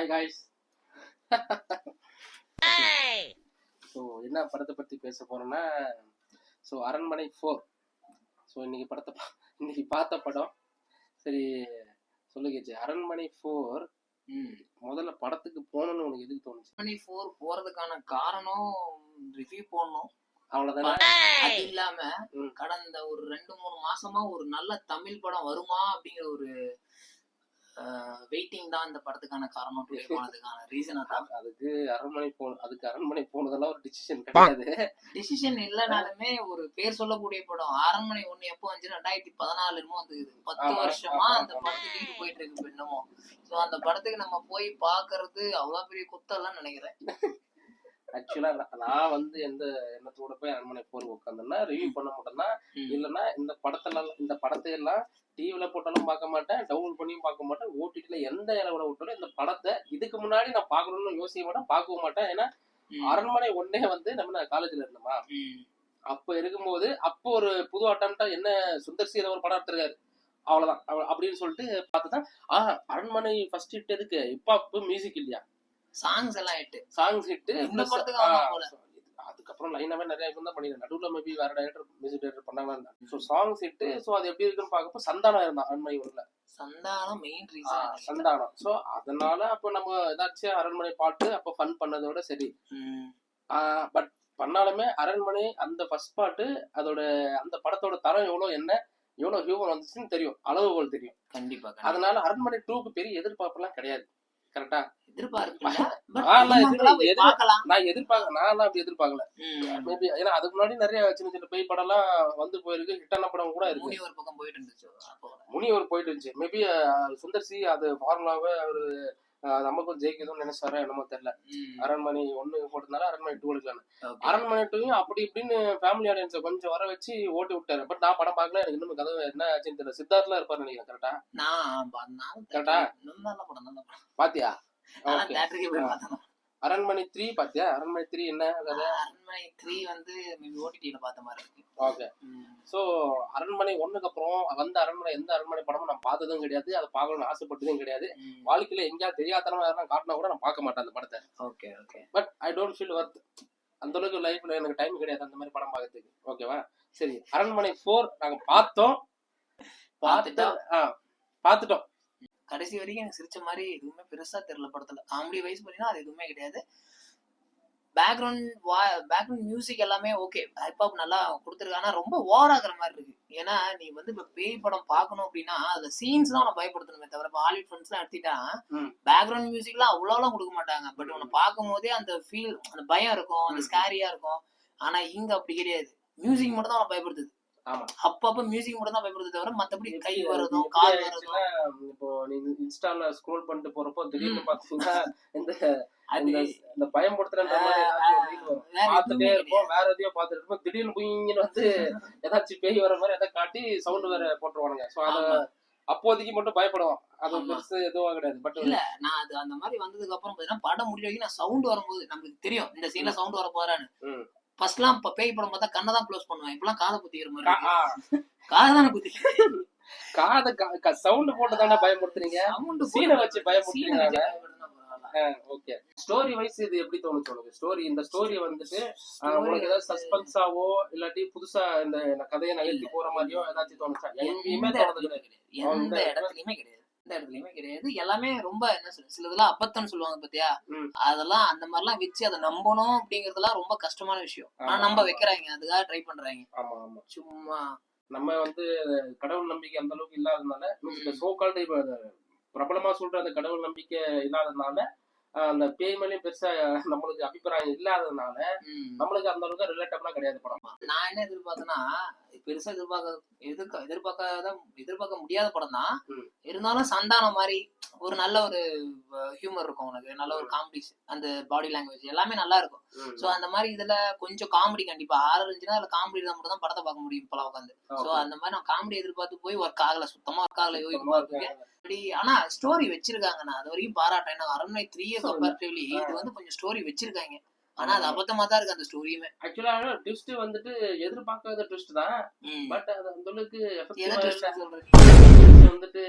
Hi guys. So என்ன படத்தை பற்றி பேச போகிறோன்னா, ஸோ அரண்மனை 4. ஸோ இன்னைக்கு பார்த்த படம். சரி சொல்லுங்கச்சு, அரண்மனை 4 முதல்ல படத்துக்கு போகணும்னு உனக்கு எதுக்கு தோணுச்சு? அரண்மனை 4 போறதுக்கான காரணம் ரிவ்யூ போடணும், அவ்வளோதானே. அது இல்லாம கடந்த ஒரு 2-3 மாசமா ஒரு நல்ல தமிழ் படம் வருமா அப்படிங்கிற ஒரு வெயிட்டிங் தான் இந்த படத்துக்கான காரணம். போனதுக்கான ரீசன் தான். அதுக்கு அரண்மனை போனதெல்லாம் ஒரு டிசிஷன் கிடையாது. டிசிஷன் இல்லைனாலுமே ஒரு பேர் சொல்லக்கூடிய படம் அரண்மனை 1 எப்போ வந்து 2014 வந்து 10 வருஷமா அந்த படத்துக்கு லீடு போயிட்டு இருக்கு என்னமோ. ஸோ அந்த படத்துக்கு நம்ம போய் பாக்குறது அவ்வளவு பெரிய குத்தம்லாம் நினைக்கிறேன். ஆக்சுவலா நான் வந்து எந்த எண்ணத்தோட போய் அரண்மனை 4 உட்காந்தேன்னா ரிவ்யூ பண்ண மாட்டேன்னா, இல்லைன்னா இந்த படத்தையெல்லாம் டிவில போட்டாலும் பார்க்க மாட்டேன், டவுன்லோட் பண்ணியும் பார்க்க மாட்டேன், ஓடிடில எந்த இடம் விட்டாலும் இந்த படத்தை இதுக்கு முன்னாடி நான் பார்க்கணும்னு யோசிக்க மாட்டேன், பார்க்கவும் மாட்டேன். ஏன்னா அரண்மனை 1 வந்து நான் காலேஜ்ல இருந்தோமா, அப்ப இருக்கும்போது அப்போ ஒரு புது அட்டம்ப்டா என்ன சுந்தர்சி ஏதோ ஒரு படம் எடுத்திருக்காரு, அவ்வளவுதான் அப்படின்னு சொல்லிட்டு பார்த்துதான் அரண்மனை ஃபர்ஸ்ட் ஹிட் எதுக்கு இப்ப மியூசிக் இல்லையா, சாங்ஸ் எல்லாம் ஹிட். அதுக்கப்புறம் லைனாவே நிறைய தான் பண்ணிருக்கேன். நடுவுல மேபி வேற மியூசிக் டைரக்டர் பண்ணாங்க. So songs hit. ஸோ அது எப்படி இருக்குன்னு பார்க்கப்போ சந்தானம் இருந்தான் அரண்மனை 1ல. Santhanam main reason. Santhanam. So அதனால அப்போ நம்ம ஏதாச்சும் அரண்மனை பாட்டு அப்போ ஃபன் பண்ணதோட சரி. பட் பண்ணாலுமே அரண்மனை அந்த ஃபர்ஸ்ட் பாட்டு அதோட அந்த படத்தோட தரம் எவ்வளவு ஹியூமன் வந்துச்சுன்னு தெரியும், அளவுகோல் தெரியும். கண்டிப்பா. அதனால அரண்மனை 2க்கு பெரிய எதிர்பார்ப்புலாம் கிடையாது. கரெக்டா? நான் எதிர்பார்க்கல. மேபி ஏன்னா அதுக்கு முன்னாடி நிறைய சின்ன சின்ன பேய் படம் எல்லாம் வந்து போயிருக்கு, ஹிட்டான படம் கூட இருக்கு. முனி ஒரு பக்கம் போயிட்டு இருந்துச்சு. மேபி சுந்தர்சி அது ஃபார்முலாவே அவரு நமக்கும் ஜெயிக்கதும் நினைச்சாரா என்னமோ தெரியல. அரண்மனை 1 போட்டதுனால அரண்மனை 2 எடுக்கலான்னு. அரண்மனை 2 அப்படி இப்படின்னு ஃபேமிலி ஆடியன்ஸை கொஞ்சம் வர வச்சு ஓட்டி விட்டாரு. பட் நான் படம் பார்க்கல, எனக்கு இன்னும் கதை என்ன ஆச்சுன்னு தெரியல. சித்தார்த்லாம் இருப்பாரு நினைக்கிறேன். கரெக்டா? கரெக்டா பாத்தியா? அரண்மனை 3 பாத்தியா? அரண்மனை 3 என்ன கதை? அரண்மனை 3 வந்து ஓடிடில பார்த்த மாதிரி இருக்கு. ஓகே. சோ அரண்மனை 1க்கு அப்புறம் வந்த எந்த அரண்மனை படமும் நான் பார்த்ததும் கிடையாது, அதை பார்க்கணும்னு ஆசைப்பட்டதும் கிடையாது. வாழ்க்கையில எங்கேயாவது தெரியாதனமா யாரும் காட்டினா கூட நான் பார்க்க மாட்டேன் அந்த படத்தை. Okay. But I don't feel worth. அந்த அளவுக்கு லைஃப்ல எனக்கு டைம் கிடையாது அந்த மாதிரி படம் பார்க்கறதுக்கு. ஓகேவா? சரி, அரண்மனை 4 நாங்க பார்த்துட்டோம். கடைசி வரைக்கும் எனக்கு சிரிச்ச மாதிரி எதுவுமே பெருசா தெரியல படத்துல. காமெடி வைஸ் பண்ணினா அது எதுவுமே கிடையாது. பேக்ரவுண்ட் மியூசிக் எல்லாமே ஓகே, ஹிப்ஹாப் நல்லா கொடுத்துருக்காங்க. ஆனா ரொம்ப ஓவர் ஆகுற மாதிரி இருக்கு. ஏன்னா நீ வந்து இப்ப பேய் படம் பாக்கணும் அப்படின்னா அந்த சீன்ஸ் தான் உன பயப்படுத்தணுமே தவிர, ஹாலிவுட் ஃபிலிம்ஸ் எல்லாம் எடுத்துட்டா பேக்ரவுண்ட் மியூசிக் எல்லாம் அவ்வளவு கொடுக்க மாட்டாங்க. பட் உன்னை பார்க்கும் போதே அந்த ஃபீல், அந்த பயம் இருக்கும், அந்த ஸ்கேரியா இருக்கும். ஆனா இங்க அப்படி கிடையாது. மியூசிக் மட்டும் தான் உன பயப்படுத்துது. அப்பப்ப மியூசிக் மட்டும் தான் பயப்படுது தவிர மத்தபடி கை வரதும் கால் வரதும். இப்போ நீங்க இன்ஸ்டால ஸ்க்ரோல் பண்ணிட்டு போறப்போ திடீர்னு பாத்தீங்கன்னா இந்த பயன்படுத்துறன்ற மாதிரி பார்த்துட்டே இருப்போம், வேற எதையோ பார்த்துட்டு இருப்போம். திடீர்னு புயிங்கன்னு வந்து ஏதாச்சும் பேய் வர மாதிரி எதாவது காட்டி சவுண்ட் வேற போட்டுருவானுங்க. ஸோ அதை அப்போதைக்கு மட்டும் பயப்படுவோம். அது பெருசு எதுவும் கிடையாது. பட் இல்ல, நான் அது அந்த மாதிரி வந்ததுக்கு அப்புறம் பாத்தீங்கன்னா படம் முடிஞ்ச வரைக்கும் நான் சவுண்ட் வரும்போது நமக்கு தெரியும் இந்த சீன்ல சவுண்ட் வர போறான்னு. ஃபர்ஸ்ட்லாம் பேய் படம் பார்த்தா கண்ணை தான் க்ளோஸ் பண்ணுவேன். இப்பெல்லாம் காதை குத்திக்கிற மாதிரி. காதை தானே குத்தி சவுண்ட் போட்டு தானே பயமுறுத்துறீங்க, சீனை வச்சு பயமுறுத்துறீங்க. ஓகே. ஸ்டோரி வைஸ் இது எப்படி தோணுச்சு உனக்கு? இந்த ஸ்டோரி வந்துட்டு உங்களுக்கு ஏதாவது சஸ்பென்ஸாவோ இல்லாட்டி புதுசா இந்த கதையை நகர்த்தி போற மாதிரியோ ஏதாச்சும் தோணுச்சா? எங்கேயுமே தோணுது கிடையாது. எந்த இடத்துலயுமே கிடையாது. எல்லாமே ரொம்ப என்ன சொல்ல, சிலதெல்லாம் அப்பத்தன்னு சொல்லுவாங்க பாத்தியா, அதெல்லாம் அந்த மாதிரி எல்லாம் வச்சு அதை நம்பணும் அப்படிங்கறதெல்லாம் ரொம்ப கஷ்டமான விஷயம். ஆனா நம்ப வைக்கிறாங்க, அதுக்காக ட்ரை பண்றாங்க. சும்மா நம்ம வந்து கடவுள் நம்பிக்கை அந்த அளவுக்கு இல்லாததுனால, சோகால்டு பிரபலமா சொல்ற அந்த கடவுள் நம்பிக்கை இல்லாததுனால, அந்த பேய் மேலேயும் பெருசா நம்மளுக்கு அபிப்பிராயம் இல்லாததுனால நம்மளுக்கு அந்த அளவுக்கு ரிலேட்டபிளா கிடையாது படம். நான் என்ன எதிர்பார்த்தேன்னா, பெருசா எதிர்பார்க்க முடியாத படம் தான். இருந்தாலும் சந்தானம் மாதிரி ஒரு நல்ல ஒரு ஹியூமர் இருக்கும், உனக்கு நல்ல ஒரு காமெடி, அந்த பாடி லாங்குவேஜ் எல்லாமே நல்லா இருக்கும். சோ அந்த மாதிரி இதுல கொஞ்சம் காமெடி கண்டிப்பா இருந்துச்சுன்னா அதுல காமெடி தான் மட்டும் தான் படத்தை பார்க்க முடியும் இப்பெல்லாம் உட்காந்து. சோ அந்த மாதிரி நான் காமெடி எதிர்பார்த்து போய் சுத்தமா ஒர்க் ஆகல. அப்படி ஆனா ஸ்டோரி வச்சிருக்காங்க, நான் அது வரைக்கும் பாராட்டேன். அரண்மனை 3 கம்பேரிட்டிவ்லி இது வந்து கொஞ்சம் ஸ்டோரி வச்சிருக்காங்க. ஆனா அது அபத்தமா தான் இருக்கு அந்த ஸ்டோரியுமே. ஆக்சுவலா ட்விஸ்ட் வந்துட்டு எதிர்பார்க்காத ட்விஸ்ட் தான். பட் அது அந்த அளவுக்கு வந்துட்டு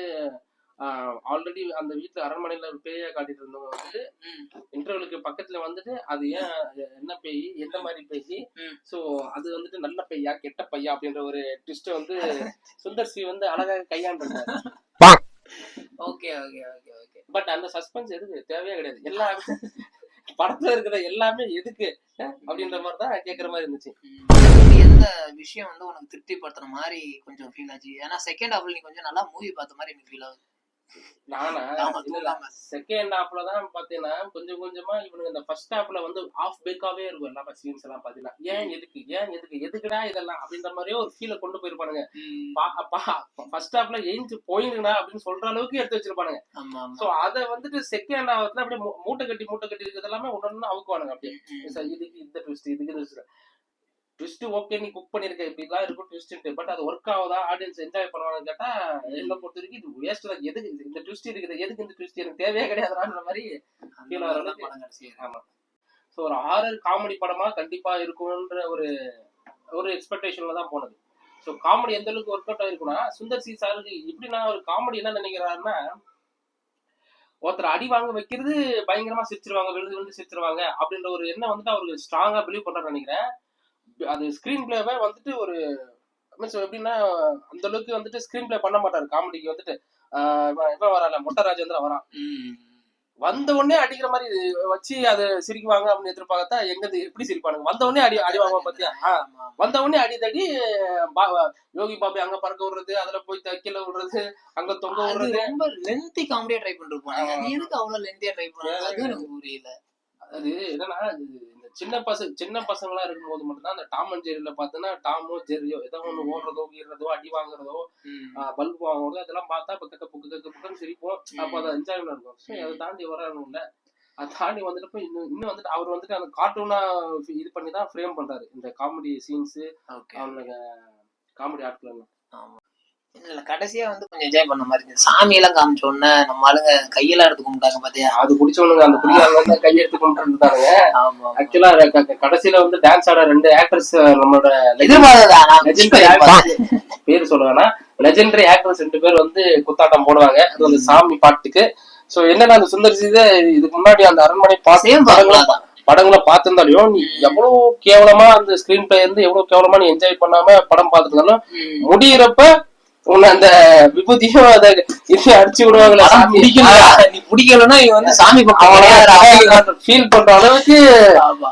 ஆல்ரெடி அந்த வீட்டுல அரண்மனையில ஒரு பேயா காட்டிட்டு இருந்தவங்க வந்துட்டு இன்டர்வலுக்கு பக்கத்துல வந்துட்டு அது ஏன் என்ன பேய் எந்த மாதிரி பேய் சோ அது வந்துட்டு நல்ல பையா கெட்ட பையா அப்படின்ற ஒரு ட்விஸ்ட் வந்து சுந்தர் சி வந்து அழகாக கையாண்டிருந்தாரு. Okay okay okay okay. But அந்த சஸ்பென்ஸ் எதுக்கு தேவையே கிடையாது. எல்லாமே படத்துல இருக்கிற எல்லாமே எதுக்கு அப்படின்ற மாதிரி தான் கேட்கற மாதிரி இருந்துச்சு. எந்த விஷயம் வந்து உனக்கு திருப்திப்படுத்துற மாதிரி கொஞ்சம் ஃபீல் ஆச்சு? ஏன்னா செகண்ட் ஹாஃப்ல நீ கொஞ்சம் நல்லா மூவி பார்த்த மாதிரி எனக்கு ஃபீல் ஆகுது. நானா செகண்ட் ஹாஃப்ல தான் பாத்தீங்கன்னா கொஞ்சம் கொஞ்சமா இவனுங்க இந்த ஃபர்ஸ்ட் ஹாஃப்ல வந்து ஆஃப் பேக்காவே இருக்கும் எல்லா சீன்ஸ் எல்லாம் பாத்தீங்கன்னா ஏன் எதுக்கு எதுக்குடா இதெல்லாம் அப்படின்ற மாதிரியே ஒரு ஃபீலை கொண்டு போயிருப்பானுங்க. ஃபர்ஸ்ட் ஹாஃப்ல எயிஞ்சு போயிருங்கடா அப்படின்னு சொல்ற அளவுக்கு எடுத்து வச்சிருப்பானுங்க. சோ அத வந்துட்டு செகண்ட் ஹாஃப்ல அப்படியே மூட்டை கட்டி இருக்கிறது எல்லாமே உடனே அவுக்குவானுங்க. அப்படியே இதுக்கு இந்த ட்விஸ்ட் இதுக்கு ட்விஸ்ட் ஓகே நீ குக் பண்ணிருக்க இப்படிலாம் இருக்கும் ட்விஸ்ட், பட் அது ஒர்க் ஆகுதா ஆடியன்ஸ் என்ஜாய் பண்ணுவாங்கன்னு கேட்டா என்ன பொறுத்த வரைக்கும் இது வேஸ்ட் தான். எதுக்கு இந்த ட்விஸ்ட் இருக்குது, எதுக்கு இந்த ட்விஸ்ட் எனக்கு தேவையே கிடையாதுன்ற மாதிரி ஃபீல் ஆகிற. ஆமா. ஸோ ஒரு ஹாரர் காமெடி படமா கண்டிப்பா இருக்கும்ன்ற ஒரு எக்ஸ்பெக்டேஷன்ல தான் போனது. ஸோ காமெடி எந்த அளவுக்கு ஒர்க் அவுட் ஆயிருக்குன்னா சுந்தர் சி சாருக்கு இப்படின்னா ஒரு காமெடி என்ன நினைக்கிறாருன்னா ஒருத்தர் அடி வாங்க வைக்கிறது பயங்கரமா சிரிச்சிருவாங்க, விழுந்து சிரிச்சிருவாங்க அப்படின்ற ஒரு எண்ணம் வந்துட்டு அவருக்கு ஸ்ட்ராங்கா பிலீவ் பண்றாரு நினைக்கிறேன். அது ஸ்கிரீன் பிளேவை வந்துட்டு ஒரு மீன்ஸ் எப்படின்னா அந்த அளவுக்கு வந்துட்டு ஸ்கிரீன் பிளே பண்ண மாட்டாரு. காமெடிக்கு வந்துட்டு இப்ப வரால மொட்டை ராஜேந்திரன் வரான், வந்த உடனே அடிக்கிற மாதிரி வச்சு அது சிரிக்குவாங்க அப்படின்னு எதிர்பார்த்தா எங்க எப்படி சிரிப்பானுங்க. வந்த உடனே அடி வாங்க பாத்தியா, வந்த உடனே அடி தடி யோகி பாபி அங்க பறக்க விடுறது, அதுல போய் கீழே விடுறது, அங்க தொங்க விடுறது. ரொம்ப லென்த்தி காமெடியா ட்ரை பண்ணிருப்பாங்க. எதுக்கு அவ்வளவு லென்த்தியா ட்ரை பண்ணாங்க எனக்கு புரியல. அது என்னன்னா சின்ன பசங்களா இருக்கும் போது மட்டும்தான் அந்த டாம் அண்ட் ஜெர்ரியில பாத்தீங்கன்னா டாமோ ஜெர்ரியோ ஏதோ ஒண்ணு ஓடுறதோ கீறதோ அடி வாங்குறதோ பல்பு வாங்குறதோ அதெல்லாம் பார்த்தா புக்குன்னு சிரிப்போம். அப்போ அதை என்ஜாய்மெண்ட் இருக்கும். ஸோ அதை தாண்டி வரணும்ல, அதை தாண்டி வந்துட்டு இன்னும் வந்துட்டு அவர் வந்துட்டு அந்த கார்ட்டூனா இது பண்ணி தான் ஃப்ரேம் பண்றாரு இந்த காமெடி சீன்ஸ் அவனுக்கு காமெடி ஆட்கள். இல்ல கடைசியா வந்து கொஞ்சம் என்ஜாய் பண்ண மாதிரி இருந்துச்சு. சாமி எல்லாம் காமிச்ச உடனே நம்ம ஆளுங்க கையெல்லாம் எடுத்து கும்பிட்டாங்க பாத்தியா, அது குடிச்சவனுங்க அந்த குடியாங்க வந்து கையை எடுத்து கும்பிட்டு இருந்தாங்க. ஆக்சுவலா கடைசியில வந்து டான்ஸ் ஆட 2 ஆக்டர்ஸ் நம்மளோட பேர் சொல்லுவாங்கன்னா லெஜெண்டரி ஆக்டர்ஸ் 2 பேர் வந்து குத்தாட்டம் போடுவாங்க. அது வந்து சாமி பாட்டுக்கு. சோ என்னன்னா அந்த சுந்தர் சி இதுக்கு முன்னாடி அந்த அரண்மனை படங்களை பார்த்திருந்தாலும் நீ எவ்வளவு கேவலமா அந்த ஸ்கிரீன் பிளே இருந்து எவ்வளவு கேவலமா நீ என்ஜாய் பண்ணாம படம் பார்த்துருந்தாலும் முடியறப்ப உன்னை அந்த விபூதியும் அதை அடிச்சு விடுவாங்களா, நீ பிடிக்கலன்னா வந்து சாமி ஃபீல் பண்ற அளவுக்கு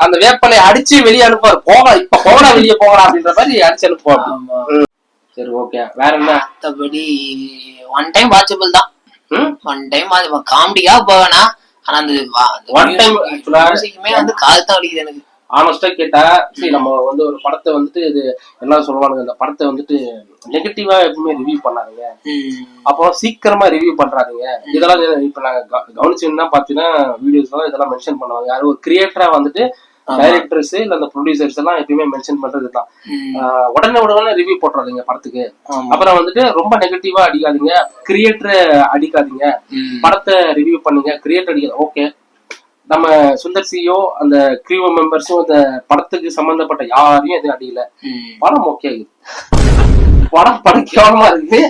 அந்த வேப்பலை அடிச்சு வெளியே அனுப்புவாரு. இப்ப போகடா வெளியே போகலாம் அப்படின்ற மாதிரி அடிச்சு அனுப்புவாங்க. சரி ஓகே, வேற என்ன? மத்தபடி ஒன் டைம் வாட்சபிள் தான். ஒன் டைம் காமெடியா போவேனா, ஆனா அந்த ஒன் டைம் வந்து கால் தான் வலிக்குது எனக்கு. ஆனஸ்டா கேட்டா சரி நம்ம வந்து ஒரு படத்தை வந்துட்டு இது என்ன சொல்லுவானுங்க, இந்த படத்தை வந்துட்டு நெகட்டிவா எப்பவுமே ரிவ்யூ பண்ணாருங்க, அப்புறம் சீக்கிரமா ரிவ்யூ பண்றாருங்க. இதெல்லாம் இப்ப நாங்க கவனிச்சோம்னா பாத்தீங்கன்னா வீடியோஸ் எல்லாம் இதெல்லாம் மென்ஷன் பண்ணுவாங்க. யாரும் ஒரு கிரியேட்டரா வந்துட்டு டைரக்டர்ஸ் இல்ல அந்த ப்ரொடியூசர்ஸ் எல்லாம் எப்பயுமே மென்ஷன் பண்றதுதான். உடனே ரிவ்யூ போட்டுறாதீங்க படத்துக்கு. அப்புறம் வந்துட்டு ரொம்ப நெகட்டிவா அடிக்காதீங்க, கிரியேட்டரை அடிக்காதீங்க, படத்தை ரிவ்யூ பண்ணுங்க, கிரியேட்டர் அடிக்காது. ஓகே, நம்ம சுந்தர் சியோ அந்த கிரீவோ மெம்பர்ஸும் அந்த படத்துக்கு சம்பந்தப்பட்ட யாரையும் எதுவும் அடிக்கல. படம் ஓகே, படம் கேவலமா இருக்கு.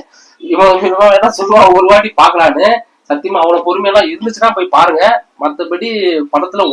இவன் என்ன சொல்லுவான், ஒரு வாட்டி பாக்கலான்னு. சத்தியமா அவ்வளவு பொறுமையெல்லாம் இருந்துச்சுன்னா போய் பாருங்க. மத்தபடி படத்துல